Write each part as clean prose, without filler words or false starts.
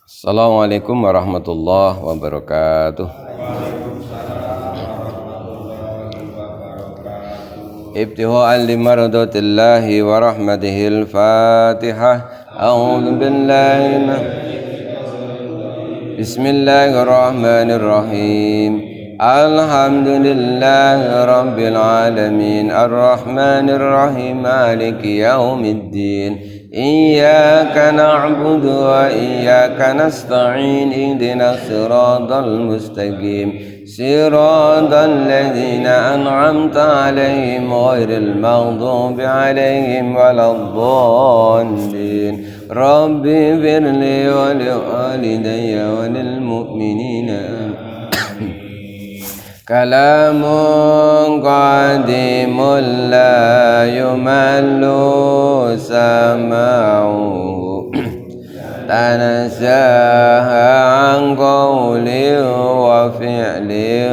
Assalamualaikum warahmatullahi wabarakatuh. Ibtiha'an limardatillahi wa rahmatihil Fatihah. A'udzu billahi Bismillahirrahmanirrahim. Alhamdulillahi rabbil alamin. Arrahmanirrahim. Maliki yaumiddin. Iyyaka na'budu wa iyyaka nasta'in. Ihdinas siratal mustaqim. Siratal ladzina an'amta 'alaihim ghairil maghdubi 'alaihim waladdallin. Rabbi firli wa liwalidayya wa lil mu'minina. Kalamun qadimun la yumallu sama'u tanazaha an qawli wa fi'li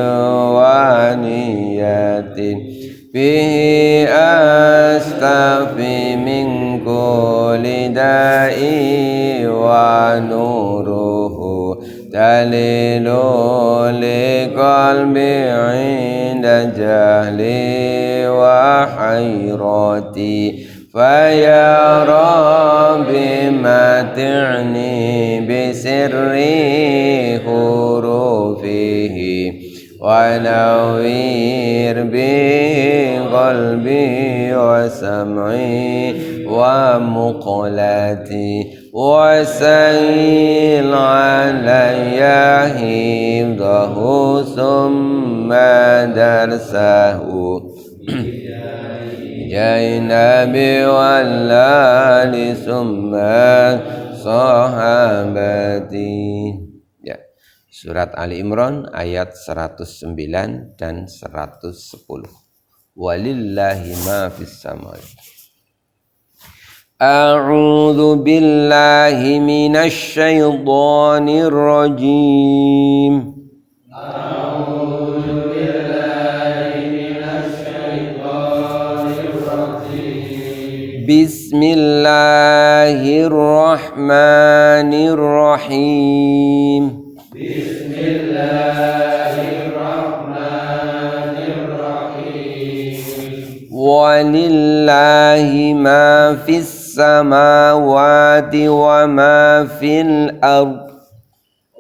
wa niyatin bihi astafi min kulli da'i wa nuruhu dalilu li qalbi 'inda jahli wa hayrati faya rabbi mati'ni bisirri hurufihi wa nawwir bi qalbi wa sam'i wa muqlati wa sa'il alayya hifdahu summa darsahu ya nabi wallali summa sahabati. Ya, surat Ali Imran ayat 109 dan 110. Walillahi ma fis samawati. A'udzu billahi minasy syaithanir rajim. A'udzu billahi minasy syaithanir rajim. Bismillahirrahmanirrahim. Bismillahirrahmanirrahim. Walillahi ma fis samawati wa ma fil ard.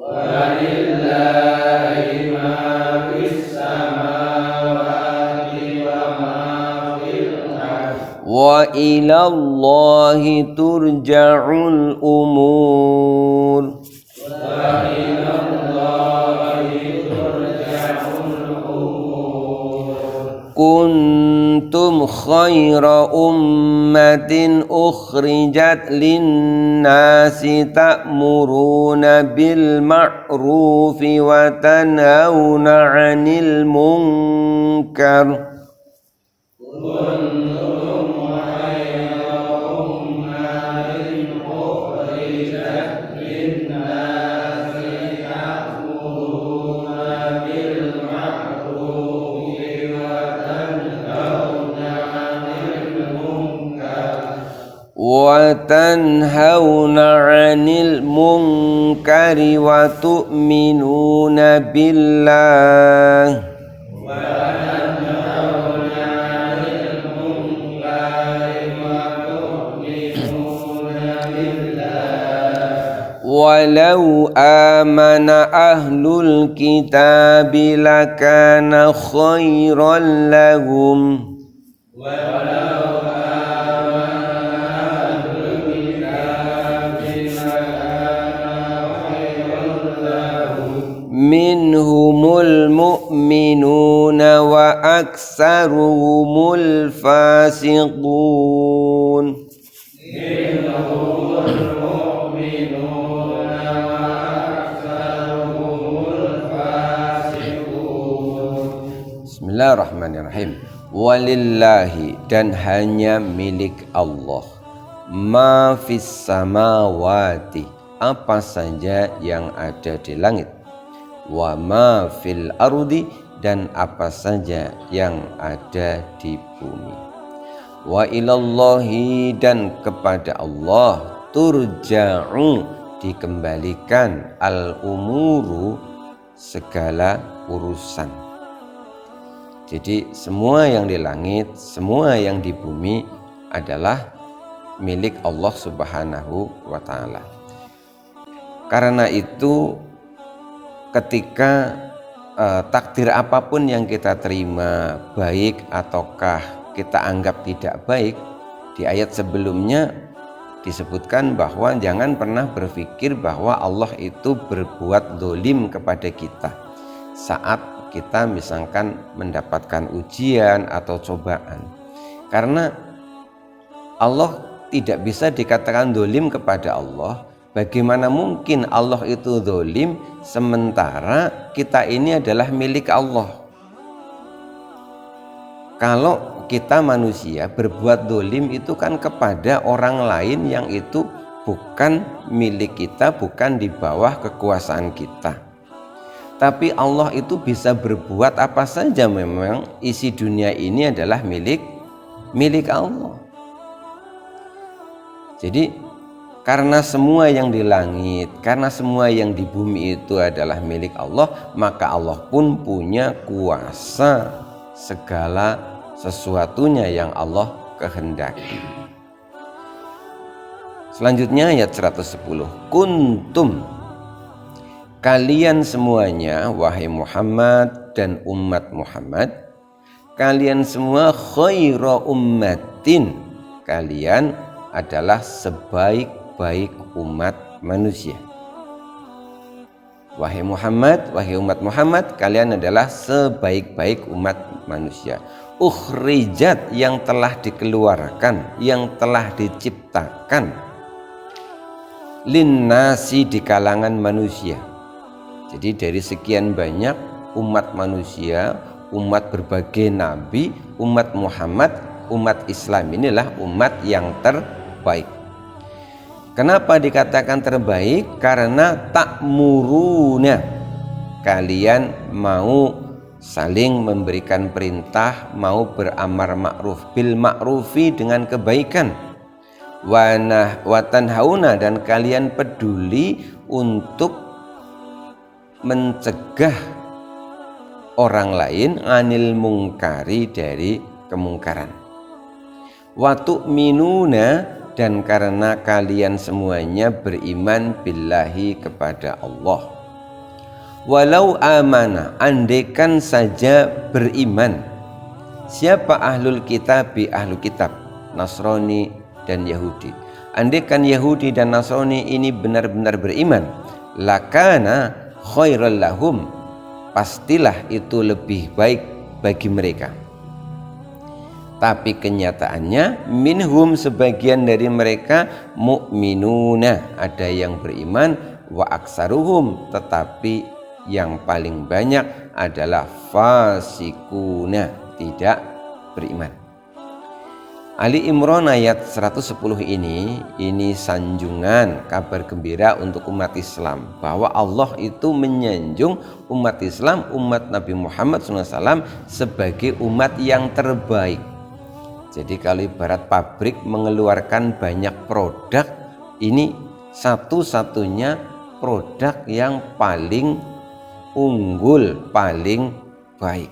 Walillahi ma fis samawati wa ma fil ard. Wa ila Allahi turja'ul umur. Wa ila Allahi turja'ul umur. Kuntum khaira ummatin ukhrijat linnasi ta'muruna bil ma'rufi wa tanhauna 'anil munkar. Kuntum khaira ummatin ukhrijat linnasi ta'muruna bil ma'rufi wa tanhauna 'anil munkari wa tu'minuna billah. Wa tanhauna 'anil munkari wa tu'minuna billah. Walau amana ahlul kitabi lakana khairan lahum. Walau minhumul mu'minuna wa aktsaruhumul fasiqun. Minhumul mu'minuna wa aktsaruhumul fasiqun. Bismillahirrahmanirrahim. Walillahi, dan hanya milik Allah, ma fis samawati, apa saja yang ada di langit, wa ma fil ardi, dan apa saja yang ada di bumi. Wa ilallahi, dan kepada Allah, turja'u, dikembalikan al-umuru segala urusan. Jadi semua yang di langit, semua yang di bumi adalah milik Allah Subhanahu wa ta'ala. Karena itu ketika takdir apapun yang kita terima, baik ataukah kita anggap tidak baik, di ayat sebelumnya disebutkan bahwa jangan pernah berpikir bahwa Allah itu berbuat zalim kepada kita saat kita misalkan mendapatkan ujian atau cobaan. Karena Allah tidak bisa dikatakan zalim kepada Allah. Bagaimana mungkin Allah itu zalim sementara kita ini adalah milik Allah? Kalau kita manusia berbuat zalim itu kan kepada orang lain yang itu bukan milik kita, bukan di bawah kekuasaan kita. Tapi Allah itu bisa berbuat apa saja, memang isi dunia ini adalah milik Allah. Jadi karena semua yang di langit, karena semua yang di bumi itu adalah milik Allah, maka Allah pun punya kuasa segala sesuatunya yang Allah kehendaki. Selanjutnya ayat 110. Kuntum, kalian semuanya wahai Muhammad dan umat Muhammad, kalian semua khaira ummatin, kalian adalah sebaik-baik umat manusia. Wahai Muhammad, wahai umat Muhammad, kalian adalah sebaik-baik umat manusia. Ukhrijat, yang telah dikeluarkan, yang telah diciptakan, linnasi, di kalangan manusia. Jadi dari sekian banyak umat manusia, umat berbagai nabi, umat Muhammad, umat Islam inilah umat yang terbaik. Kenapa dikatakan terbaik? Karena ta'muruna, kalian mau saling memberikan perintah, mau beramar ma'ruf bil ma'rufi, dengan kebaikan, wa tanhauna, dan kalian peduli untuk mencegah orang lain, anil mungkari, dari kemungkaran. Wa tu'minuna, dan karena kalian semuanya beriman billahi, kepada Allah. Walau amana, andaikan saja beriman. Siapa ahlul kitab? Ahlu kitab, Nasrani dan Yahudi. Andaikan Yahudi dan Nasrani ini benar-benar beriman, lakana khairal lahum, pastilah itu lebih baik bagi mereka. Tapi kenyataannya minhum, sebagian dari mereka, mu'minuna, ada yang beriman, wa aksaruhum, tetapi yang paling banyak adalah fasikuna, tidak beriman. Ali Imran ayat 110 ini sanjungan, kabar gembira untuk umat Islam, bahwa Allah itu menyanjung umat Islam, umat Nabi Muhammad SAW sebagai umat yang terbaik. Jadi kalau ibarat pabrik mengeluarkan banyak produk, ini satu-satunya produk yang paling unggul, paling baik.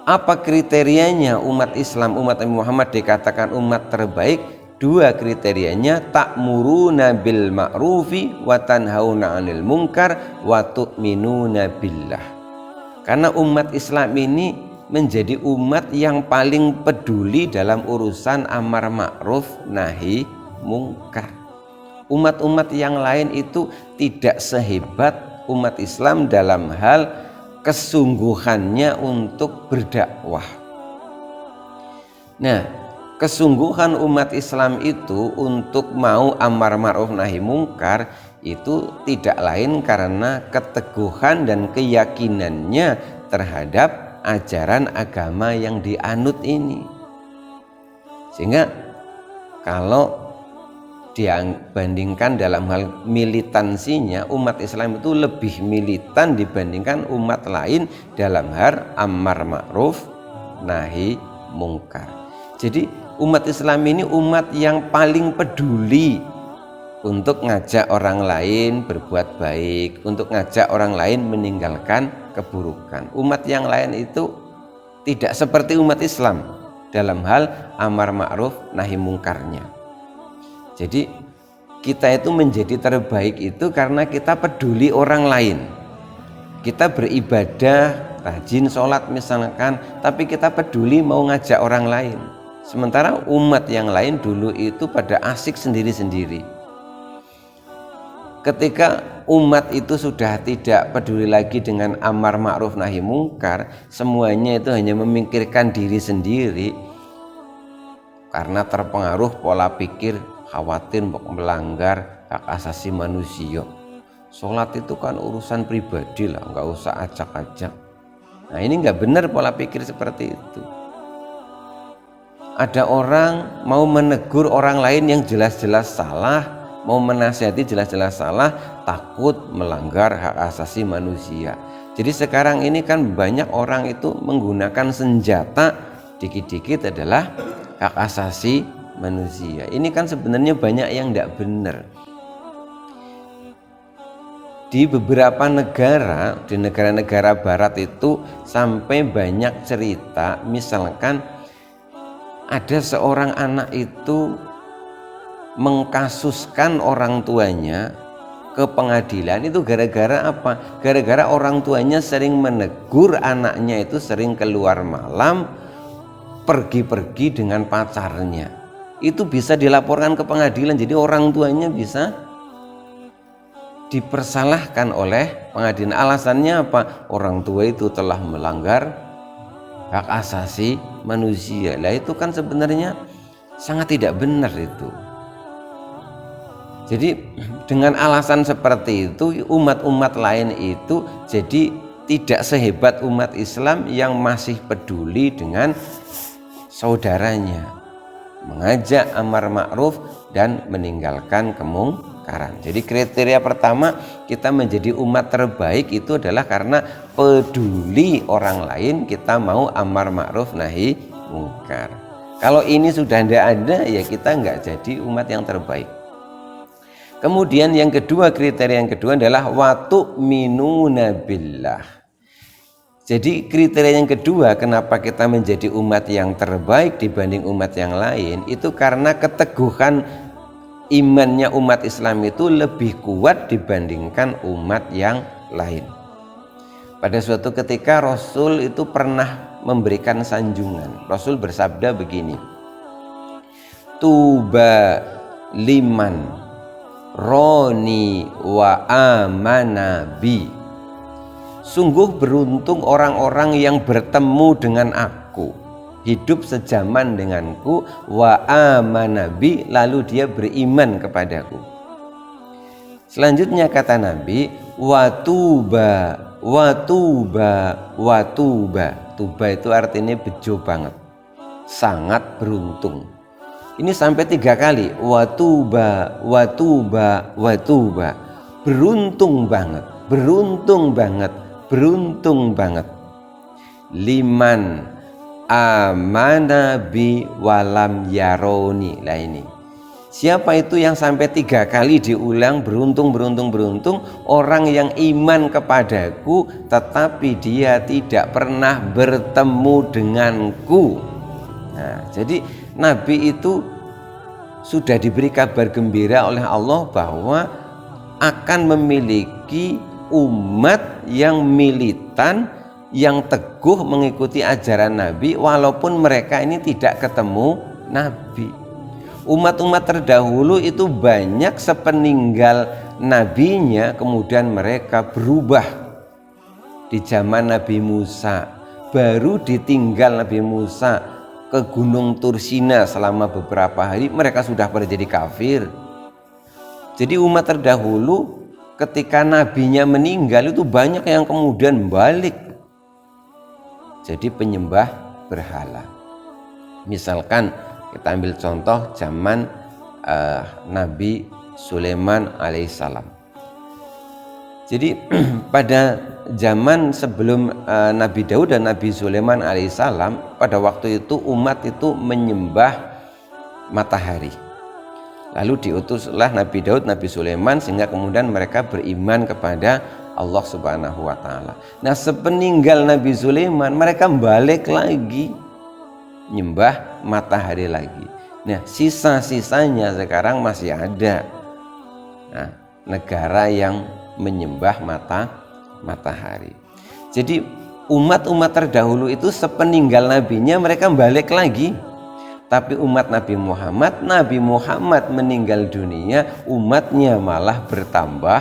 Apa kriterianya umat Islam, umat Nabi Muhammad dikatakan umat terbaik? Dua kriterianya, ta'muruna bil ma'rufi wa tanhauna 'anil munkar wa tu'minuna billah. Karena umat Islam ini menjadi umat yang paling peduli dalam urusan amar ma'ruf nahi mungkar. Umat-umat yang lain itu tidak sehebat umat Islam dalam hal kesungguhannya untuk berdakwah. Nah, kesungguhan umat Islam itu untuk mau amar ma'ruf nahi mungkar itu tidak lain karena keteguhan dan keyakinannya terhadap ajaran agama yang dianut ini. Sehingga kalau dibandingkan dalam hal militansinya, umat Islam itu lebih militan dibandingkan umat lain dalam hal amar ma'ruf nahi mungkar. Jadi umat Islam ini umat yang paling peduli untuk ngajak orang lain berbuat baik, untuk ngajak orang lain meninggalkan keburukan. Umat yang lain itu tidak seperti umat Islam dalam hal amar ma'ruf nahi mungkarnya. Jadi kita itu menjadi terbaik itu karena kita peduli orang lain. Kita beribadah, rajin sholat misalkan, tapi kita peduli mau ngajak orang lain. Sementara umat yang lain dulu itu pada asik sendiri-sendiri. Ketika umat itu sudah tidak peduli lagi dengan amar ma'ruf nahi mungkar, semuanya itu hanya memikirkan diri sendiri karena terpengaruh pola pikir khawatir melanggar hak asasi manusia. Sholat itu kan urusan pribadi lah, nggak usah acak-acak. Nah ini nggak benar pola pikir seperti itu. Ada orang mau menegur orang lain yang jelas-jelas salah, mau menasihati jelas-jelas salah, takut melanggar hak asasi manusia. Jadi sekarang ini kan banyak orang itu menggunakan senjata, dikit-dikit adalah hak asasi manusia. Ini kan sebenarnya banyak yang tidak benar. Di beberapa negara, di negara-negara barat itu sampai banyak cerita, misalkan ada seorang anak itu mengkasuskan orang tuanya ke pengadilan itu gara-gara apa? Gara-gara orang tuanya sering menegur anaknya itu sering keluar malam, pergi-pergi dengan pacarnya. Itu bisa dilaporkan ke pengadilan, jadi orang tuanya bisa dipersalahkan oleh pengadilan. Alasannya apa? Orang tua itu telah melanggar hak asasi manusia. Lah itu kan sebenarnya sangat tidak benar itu. Jadi dengan alasan seperti itu umat-umat lain itu jadi tidak sehebat umat Islam yang masih peduli dengan saudaranya, mengajak amar ma'ruf dan meninggalkan kemungkaran. Jadi kriteria pertama kita menjadi umat terbaik itu adalah karena peduli orang lain, kita mau amar ma'ruf nahi mungkar. Kalau ini sudah tidak ada, ya kita nggak jadi umat yang terbaik. Kemudian yang kedua, kriteria yang kedua adalah watu minuna billah. Jadi kriteria yang kedua kenapa kita menjadi umat yang terbaik dibanding umat yang lain itu karena keteguhan imannya umat Islam itu lebih kuat dibandingkan umat yang lain. Pada suatu ketika Rasul itu pernah memberikan sanjungan. Rasul bersabda begini, tuba liman roni wa amana bi. Sungguh beruntung orang-orang yang bertemu dengan aku, hidup sejaman denganku, wa amana bi, lalu dia beriman kepadaku. Selanjutnya kata Nabi, watuba, watuba, watuba. Tuba itu artinya bejo banget, sangat beruntung. Ini sampai 3 kali, watuba, watuba, watuba. Beruntung banget, beruntung banget, beruntung banget. Liman amana bi walam yaroni. Lah ini, siapa itu yang sampai 3 kali diulang beruntung, beruntung, beruntung? Orang yang iman kepadaku tetapi dia tidak pernah bertemu denganku. Nah, jadi Nabi itu sudah diberi kabar gembira oleh Allah bahwa akan memiliki umat yang militan, yang teguh mengikuti ajaran Nabi walaupun mereka ini tidak ketemu Nabi. Umat-umat terdahulu itu banyak sepeninggal nabinya kemudian mereka berubah. Di zaman Nabi Musa, baru ditinggal Nabi Musa ke Gunung Tursina selama beberapa hari, mereka sudah pada jadi kafir. Jadi umat terdahulu ketika nabinya meninggal itu banyak yang kemudian balik jadi penyembah berhala. Misalkan kita ambil contoh zaman Nabi Sulaiman alaihissalam. Jadi pada zaman sebelum Nabi Daud dan Nabi Sulaiman alaihissalam, pada waktu itu umat itu menyembah matahari. Lalu diutuslah Nabi Daud, Nabi Sulaiman, sehingga kemudian mereka beriman kepada Allah Subhanahu wa Ta'ala. Nah, sepeninggal Nabi Sulaiman, mereka balik lagi nyembah matahari lagi. Nah, sisa-sisanya sekarang masih ada. Nah, negara yang menyembah matahari. Jadi umat-umat terdahulu itu sepeninggal nabinya mereka balik lagi. Tapi umat Nabi Muhammad meninggal dunia, umatnya malah bertambah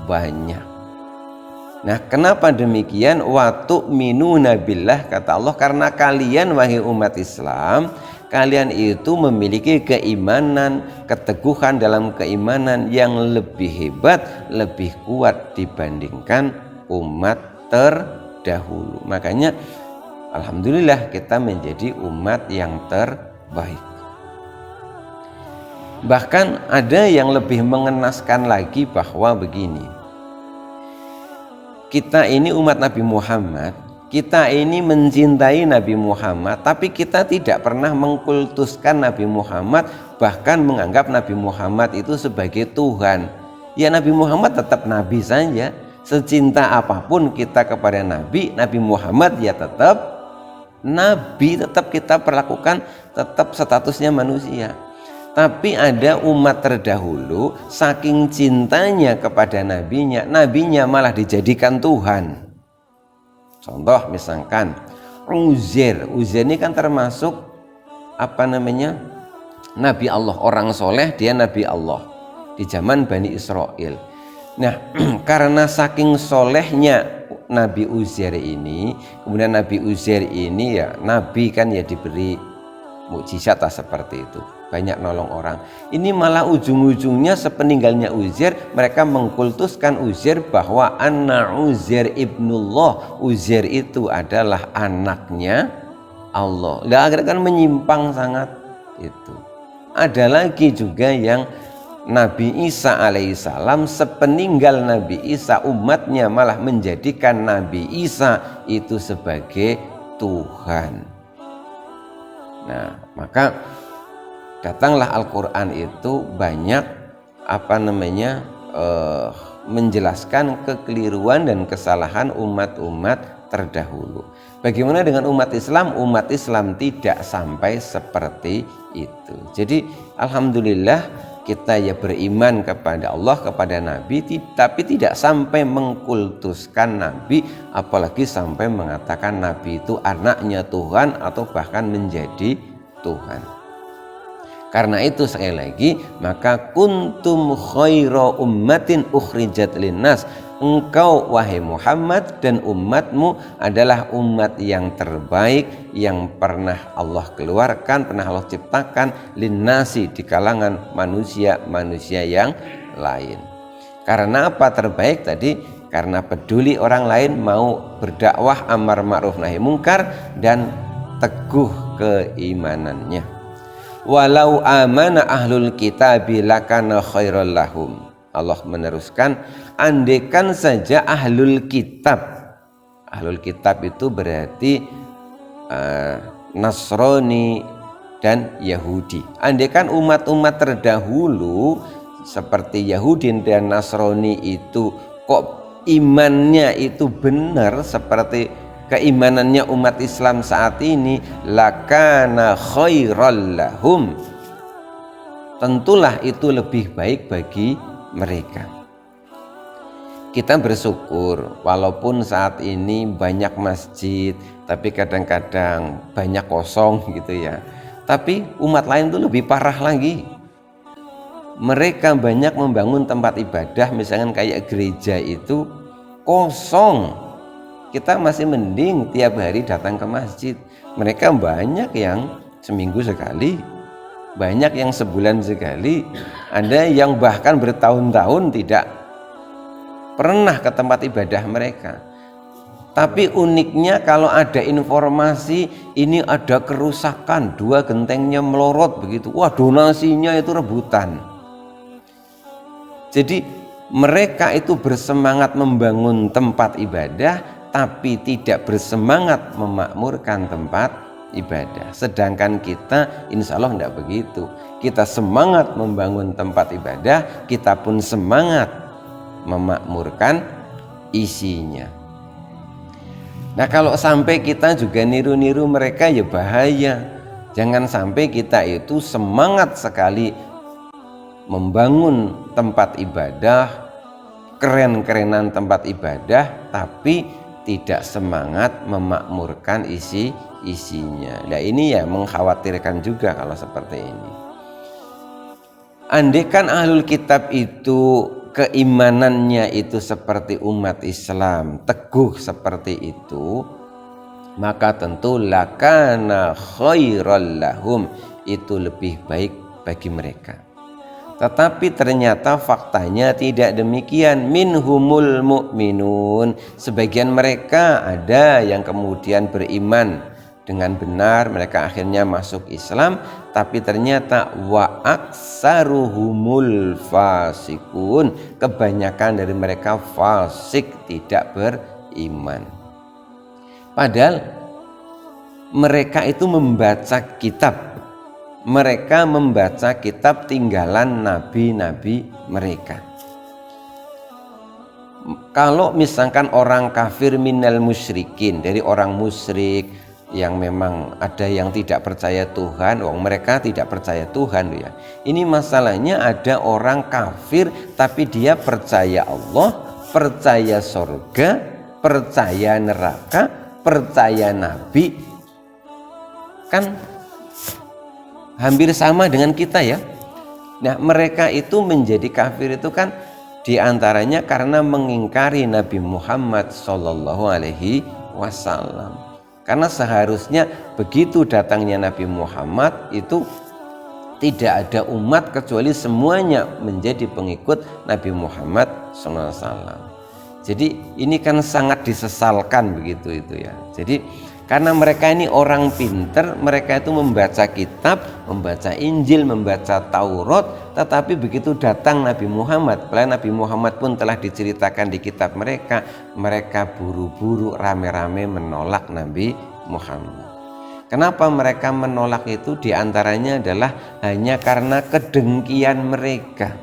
banyak. Nah, kenapa demikian? Wa tu'minuna billah, kata Allah, karena kalian wahai umat Islam, kalian itu memiliki keimanan, keteguhan dalam keimanan yang lebih hebat, lebih kuat dibandingkan umat terdahulu. Makanya alhamdulillah kita menjadi umat yang terbaik. Bahkan ada yang lebih mengenaskan lagi, bahwa begini, kita ini umat Nabi Muhammad, kita ini mencintai Nabi Muhammad, tapi kita tidak pernah mengkultuskan Nabi Muhammad, bahkan menganggap Nabi Muhammad itu sebagai Tuhan. Ya, Nabi Muhammad tetap Nabi saja. Secinta apapun kita kepada Nabi Muhammad ya tetap Nabi, tetap kita perlakukan, tetap statusnya manusia. Tapi ada umat terdahulu, saking cintanya kepada nabinya malah dijadikan Tuhan. Contoh misalkan Uzair ini kan termasuk Nabi Allah, orang soleh, dia Nabi Allah di zaman Bani Israel. Nah, karena saking solehnya Nabi Uzair ini, kemudian Nabi Uzair ini ya Nabi kan ya diberi mukjizat seperti itu, banyak nolong orang. Ini malah ujung-ujungnya sepeninggalnya Uzair, mereka mengkultuskan Uzair bahwa anna Uzair ibnullah, Uzair itu adalah anaknya Allah. Nah, akhirnya kan menyimpang sangat itu. Ada lagi juga yang Nabi Isa alaihissalam, sepeninggal Nabi Isa, umatnya malah menjadikan Nabi Isa itu sebagai Tuhan. Nah, maka datanglah Al-Quran itu banyak menjelaskan kekeliruan dan kesalahan umat-umat terdahulu. Bagaimana dengan umat Islam? Umat Islam tidak sampai seperti itu. Jadi alhamdulillah kita ya beriman kepada Allah, kepada Nabi, tapi tidak sampai mengkultuskan Nabi, apalagi sampai mengatakan Nabi itu anaknya Tuhan atau bahkan menjadi Tuhan. Karena itu sekali lagi, maka kuntum khaira ummatin ukhrijat linnas, engkau wahai Muhammad dan umatmu adalah umat yang terbaik yang pernah Allah keluarkan, pernah Allah ciptakan linnasi, di kalangan manusia yang lain. Karena apa terbaik tadi? Karena peduli orang lain, mau berdakwah amar ma'ruf nahi mungkar, dan teguh keimanannya. Walau amana ahlul kitabi lakana khairal lahum. Allah meneruskan, andaikan saja ahlul kitab itu berarti Nasrani dan Yahudi. Andaikan umat-umat terdahulu seperti Yahudi dan Nasrani itu kok imannya itu benar seperti keimanannya umat Islam saat ini, lakana khairal lahum, tentulah itu lebih baik bagi mereka. Kita bersyukur walaupun saat ini banyak masjid, tapi kadang-kadang banyak kosong gitu ya. Tapi umat lain itu lebih parah lagi. Mereka banyak membangun tempat ibadah, misalkan kayak gereja itu kosong. Kita masih mending tiap hari datang ke masjid. Mereka banyak yang seminggu sekali, banyak yang sebulan sekali, ada yang bahkan bertahun-tahun tidak pernah ke tempat ibadah mereka. Tapi uniknya kalau ada informasi ini ada kerusakan, 2 gentengnya melorot begitu, wah donasinya itu rebutan. Jadi mereka itu bersemangat membangun tempat ibadah, tapi tidak bersemangat memakmurkan tempat ibadah. Sedangkan kita insya Allah tidak begitu. Kita semangat membangun tempat ibadah, kita pun semangat memakmurkan isinya. Nah kalau sampai kita juga niru-niru mereka ya bahaya. Jangan sampai kita itu semangat sekali membangun tempat ibadah, keren-kerenan tempat ibadah, tapi tidak semangat memakmurkan isinya. Nah ini ya mengkhawatirkan juga kalau seperti ini. Andaikan ahlul kitab itu keimanannya itu seperti umat Islam, teguh seperti itu, maka tentu lakana khairal lahum, itu lebih baik bagi mereka. Tetapi ternyata faktanya tidak demikian. Minhumul mu'minun, sebagian mereka ada yang kemudian beriman dengan benar, mereka akhirnya masuk Islam, tapi ternyata wa aksaruhumul fasikun, kebanyakan dari mereka fasik, tidak beriman. Padahal mereka itu membaca kitab, mereka membaca kitab tinggalan nabi-nabi mereka. Kalau misalkan orang kafir minal musyrikin, dari orang musyrik yang memang ada yang tidak percaya Tuhan, mereka tidak percaya Tuhan ya. Ini masalahnya ada orang kafir tapi dia percaya Allah, percaya surga, percaya neraka, percaya nabi. Kan hampir sama dengan kita ya. Nah mereka itu menjadi kafir itu kan diantaranya karena mengingkari Nabi Muhammad Sallallahu Alaihi Wasallam. Karena seharusnya begitu datangnya Nabi Muhammad itu tidak ada umat kecuali semuanya menjadi pengikut Nabi Muhammad SAW. Jadi ini kan sangat disesalkan begitu itu ya. Jadi karena mereka ini orang pinter, mereka itu membaca kitab, membaca Injil, membaca Taurat, tetapi begitu datang Nabi Muhammad, padahal Nabi Muhammad pun telah diceritakan di kitab mereka, mereka buru-buru rame-rame menolak Nabi Muhammad. Kenapa mereka menolak itu? Diantaranya adalah hanya karena kedengkian mereka.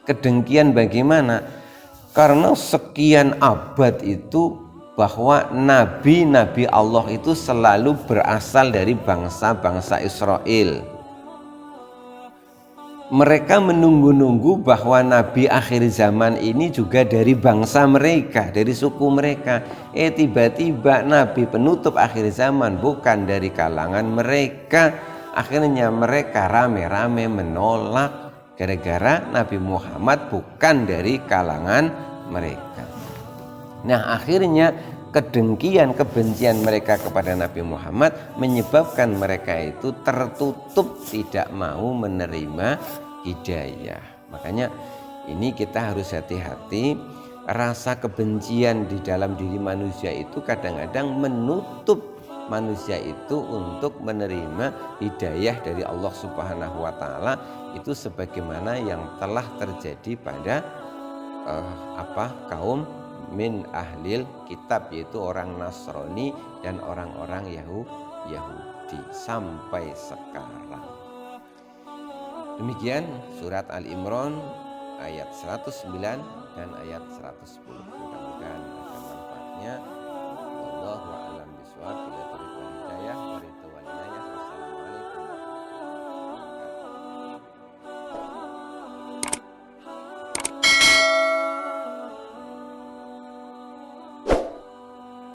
Kedengkian bagaimana? Karena sekian abad itu bahwa nabi-nabi Allah itu selalu berasal dari bangsa-bangsa Israel. Mereka menunggu-nunggu bahwa nabi akhir zaman ini juga dari bangsa mereka, dari suku mereka. Tiba-tiba nabi penutup akhir zaman bukan dari kalangan mereka. Akhirnya mereka rame-rame menolak gara-gara Nabi Muhammad bukan dari kalangan mereka. Nah akhirnya kedengkian, kebencian mereka kepada Nabi Muhammad menyebabkan mereka itu tertutup, tidak mau menerima hidayah. Makanya ini kita harus hati-hati. Rasa kebencian di dalam diri manusia itu kadang-kadang menutup manusia itu untuk menerima hidayah dari Allah Subhanahu wa Ta'ala, itu sebagaimana yang telah terjadi pada kaum min ahlil kitab, yaitu orang Nasrani dan orang-orang Yahudi sampai sekarang. Demikian surat Al-Imran ayat 109 dan ayat 110. Mudah-mudahan ada manfaatnya. Allah